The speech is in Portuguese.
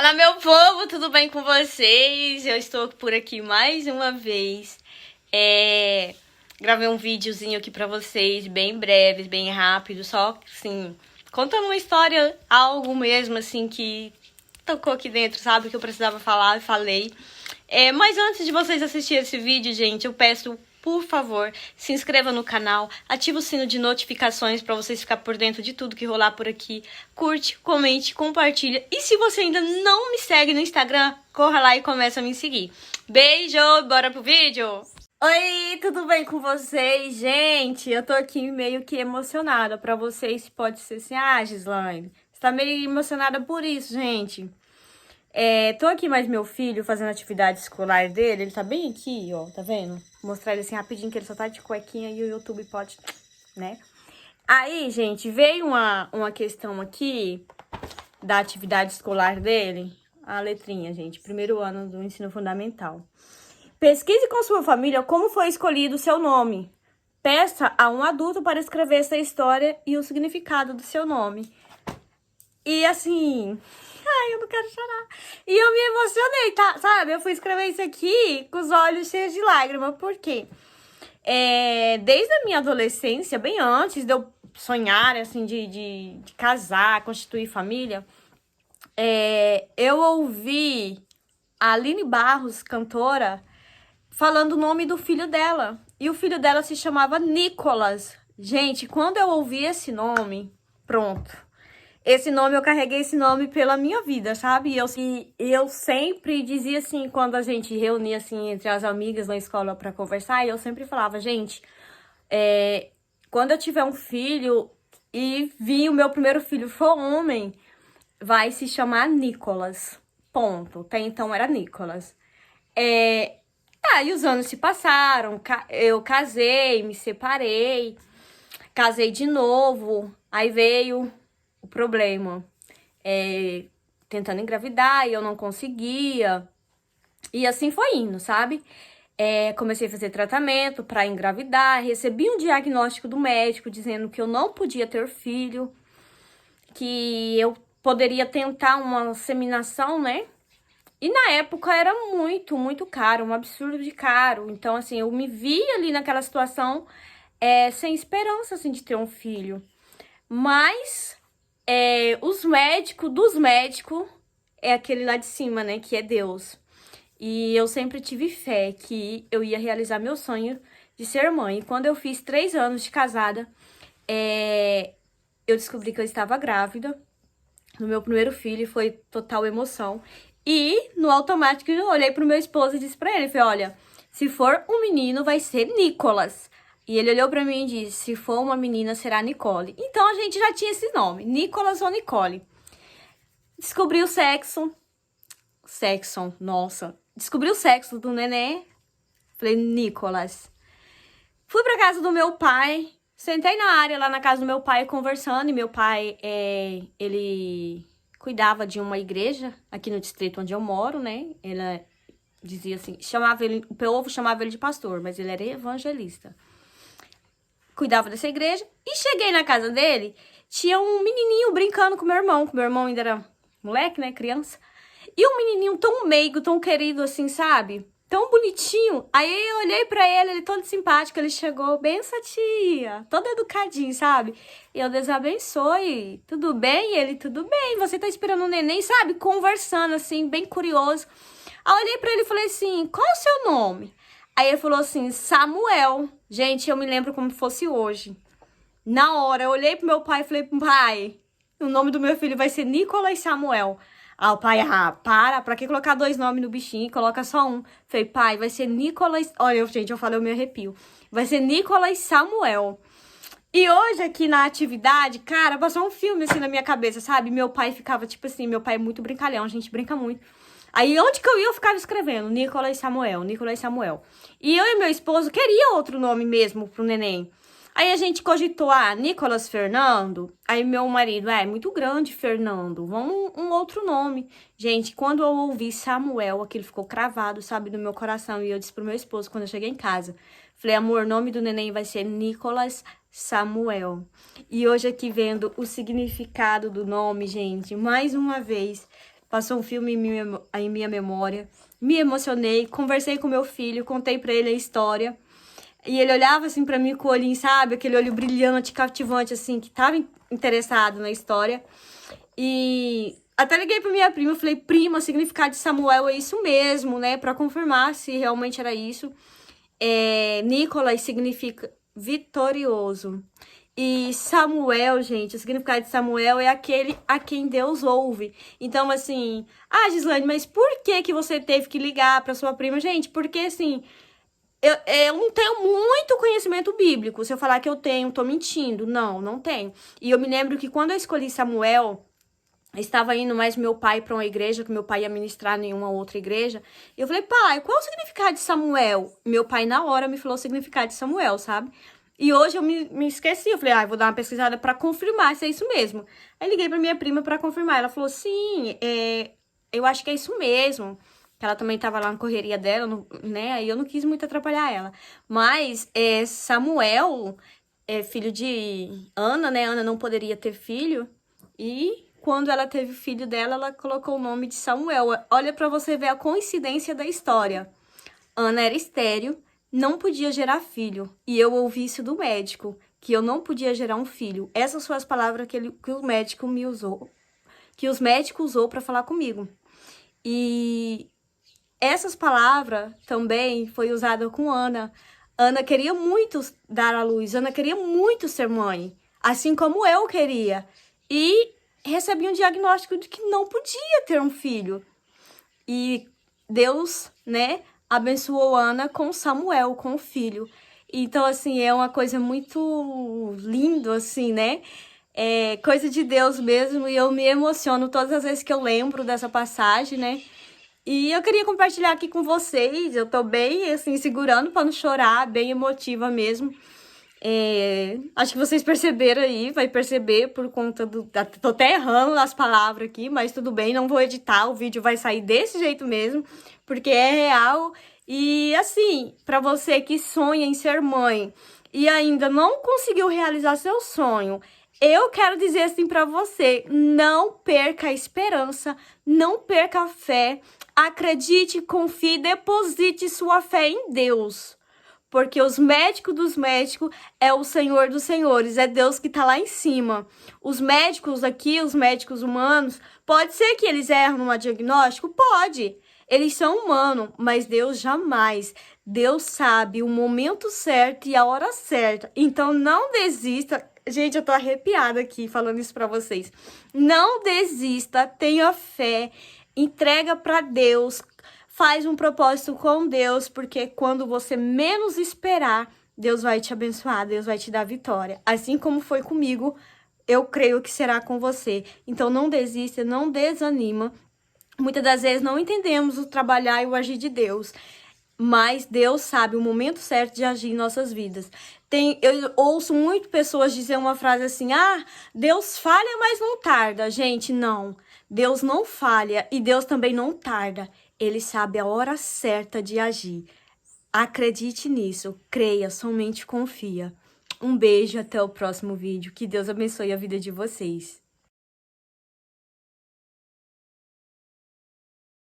Fala, meu povo, tudo bem com vocês? Eu estou por aqui mais uma vez. Gravei um videozinho aqui pra vocês, bem breve, bem rápido, só assim, contando uma história, algo mesmo assim que tocou aqui dentro, sabe? Que eu precisava falar e falei. Mas antes de vocês assistirem esse vídeo, gente, eu peço, por favor, se inscreva no canal, ative o sino de notificações para vocês ficarem por dentro de tudo que rolar por aqui. Curte, comente, compartilha. E se você ainda não me segue no Instagram, corra lá e começa a me seguir. Beijo, bora pro vídeo! Oi, tudo bem com vocês? Gente, eu tô aqui meio que emocionada. Pra vocês pode ser assim, Gislaine, você tá meio emocionada por isso, gente. Tô aqui mais meu filho fazendo atividade escolar dele. Ele tá bem aqui, ó, tá vendo? Vou mostrar ele assim rapidinho, que ele só tá de cuequinha e o YouTube pode, né? Aí, gente, veio uma questão aqui da atividade escolar dele. A letrinha, gente, primeiro ano do ensino fundamental. Pesquise com sua família como foi escolhido o seu nome. Peça a um adulto para escrever essa história e o significado do seu nome. E assim... Ai, eu não quero chorar. E eu me emocionei, tá? Sabe? Eu fui escrever isso aqui com os olhos cheios de lágrimas. Por quê? Desde a minha adolescência, bem antes de eu sonhar, assim, de casar, constituir família, eu ouvi a Aline Barros, cantora, falando o nome do filho dela. E o filho dela se chamava Nicolas. Gente, quando eu ouvi esse nome, pronto. Esse nome, eu carreguei esse nome pela minha vida, sabe? E eu sempre dizia assim, quando a gente reunia assim entre as amigas na escola pra conversar, eu sempre falava, gente, quando eu tiver um filho e o meu primeiro filho for homem, vai se chamar Nicolas. Ponto. Até então era Nicolas. E os anos se passaram, eu casei, me separei, casei de novo, aí veio o problema, tentando engravidar e eu não conseguia, e assim foi indo, sabe? Comecei a fazer tratamento pra engravidar, recebi um diagnóstico do médico dizendo que eu não podia ter filho, que eu poderia tentar uma inseminação, né? E na época era muito, muito caro, um absurdo de caro. Então, assim, eu me via ali naquela situação sem esperança, assim, de ter um filho. Mas os médicos dos médicos é aquele lá de cima, né? Que é Deus. E eu sempre tive fé que eu ia realizar meu sonho de ser mãe. E quando eu fiz 3 anos de casada, eu descobri que eu estava grávida no meu primeiro filho, foi total emoção. E no automático eu olhei pro meu esposo e disse pra ele, falei, olha, se for um menino vai ser Nicolas. E ele olhou pra mim e disse, se for uma menina será Nicole. Então a gente já tinha esse nome, Nicolas ou Nicole. Descobri o sexo, nossa. Descobri o sexo do neném, falei, Nicolas. Fui pra casa do meu pai, sentei na área lá na casa do meu pai conversando, e meu pai, ele cuidava de uma igreja aqui no distrito onde eu moro, né? Ele dizia assim, o povo chamava ele de pastor, mas ele era evangelista. Cuidava dessa igreja, e cheguei na casa dele, tinha um menininho brincando com meu irmão ainda era moleque, né, criança, e um menininho tão meigo, tão querido assim, sabe? Tão bonitinho. Aí eu olhei pra ele todo simpático, ele chegou, benção tia, todo educadinho, sabe? E eu, Deus abençoe, tudo bem? E ele, tudo bem, você tá esperando um neném, sabe? Conversando assim, bem curioso. Aí eu olhei pra ele e falei assim, qual é o seu nome? Aí ele falou assim, Samuel. Gente, eu me lembro como fosse hoje. Na hora, eu olhei pro meu pai e falei, pai, o nome do meu filho vai ser Nicolas Samuel. Ah, o pai, pra que colocar 2 nomes no bichinho? Coloca só um. Falei, pai, vai ser Nicolas... Olha, gente, eu falei, eu me arrepio. Vai ser Nicolas Samuel. E hoje, aqui na atividade, cara, passou um filme assim na minha cabeça, sabe? Meu pai ficava, tipo assim, meu pai é muito brincalhão, a gente brinca muito. Aí, onde que eu ficava escrevendo? Nicolas Samuel, Nicolas Samuel. E eu e meu esposo queria outro nome mesmo pro neném. Aí a gente cogitou, Nicolas Fernando. Aí meu marido, é muito grande, Fernando. Vamos um outro nome. Gente, quando eu ouvi Samuel, aquilo ficou cravado, sabe, no meu coração. E eu disse pro meu esposo, quando eu cheguei em casa, falei, amor, o nome do neném vai ser Nicolas Samuel. E hoje aqui vendo o significado do nome, gente, mais uma vez, passou um filme em minha memória, me emocionei, conversei com meu filho, contei pra ele a história. E ele olhava assim pra mim com o olhinho, sabe? Aquele olho brilhante, cativante, assim, que tava interessado na história. E até liguei pra minha prima, falei, prima, o significado de Samuel é isso mesmo, né? Pra confirmar se realmente era isso. Nicolas significa vitorioso. E Samuel, gente, o significado de Samuel é aquele a quem Deus ouve. Então, assim, Gislaine, mas por que que você teve que ligar pra sua prima? Gente, porque, assim, eu não tenho muito conhecimento bíblico. Se eu falar que eu tenho, tô mentindo. Não, não tenho. E eu me lembro que quando eu escolhi Samuel, estava indo mais meu pai para uma igreja, que meu pai ia ministrar em uma outra igreja. E eu falei, pai, qual é o significado de Samuel? Meu pai, na hora, me falou o significado de Samuel, sabe? E hoje eu me esqueci. Eu falei, vou dar uma pesquisada para confirmar se é isso mesmo. Aí liguei para minha prima para confirmar. Ela falou, sim, eu acho que é isso mesmo. Ela também tava lá na correria dela, né? Aí eu não quis muito atrapalhar ela. Mas Samuel é filho de Ana, né? Ana não poderia ter filho. E quando ela teve o filho dela, ela colocou o nome de Samuel. Olha pra você ver a coincidência da história. Ana era estéril, não podia gerar filho. E eu ouvi isso do médico, que eu não podia gerar um filho. Essas foram as palavras que o médico me usou, que os médicos usou pra falar comigo. E essas palavras também foi usada com Ana. Ana queria muito dar à luz, Ana queria muito ser mãe, assim como eu queria. E recebi um diagnóstico de que não podia ter um filho. E Deus, né, abençoou Ana com Samuel, com o filho. Então, assim, é uma coisa muito lindo, assim, né? É coisa de Deus mesmo, e eu me emociono todas as vezes que eu lembro dessa passagem, né? E eu queria compartilhar aqui com vocês. Eu tô bem, assim, segurando pra não chorar, bem emotiva mesmo. Acho que vocês perceberam aí, vai perceber por conta do... Tô até errando as palavras aqui, mas tudo bem, não vou editar, o vídeo vai sair desse jeito mesmo, porque é real. E assim, pra você que sonha em ser mãe e ainda não conseguiu realizar seu sonho, eu quero dizer assim pra você, não perca a esperança, não perca a fé, acredite, confie, deposite sua fé em Deus. Porque os médicos dos médicos é o Senhor dos senhores, é Deus que tá lá em cima. Os médicos aqui, os médicos humanos, pode ser que eles erram no diagnóstico? Pode. Eles são humanos, mas Deus jamais. Deus sabe o momento certo e a hora certa. Então não desista. Gente, eu tô arrepiada aqui falando isso pra vocês. Não desista, tenha fé, entrega pra Deus. Faz um propósito com Deus, porque quando você menos esperar, Deus vai te abençoar, Deus vai te dar vitória. Assim como foi comigo, eu creio que será com você. Então não desista, não desanima. Muitas das vezes não entendemos o trabalhar e o agir de Deus, mas Deus sabe o momento certo de agir em nossas vidas. Eu ouço muito pessoas dizer uma frase assim, Deus falha, mas não tarda. Gente, não. Deus não falha e Deus também não tarda. Ele sabe a hora certa de agir. Acredite nisso, creia, somente confia. Um beijo, até o próximo vídeo. Que Deus abençoe a vida de vocês.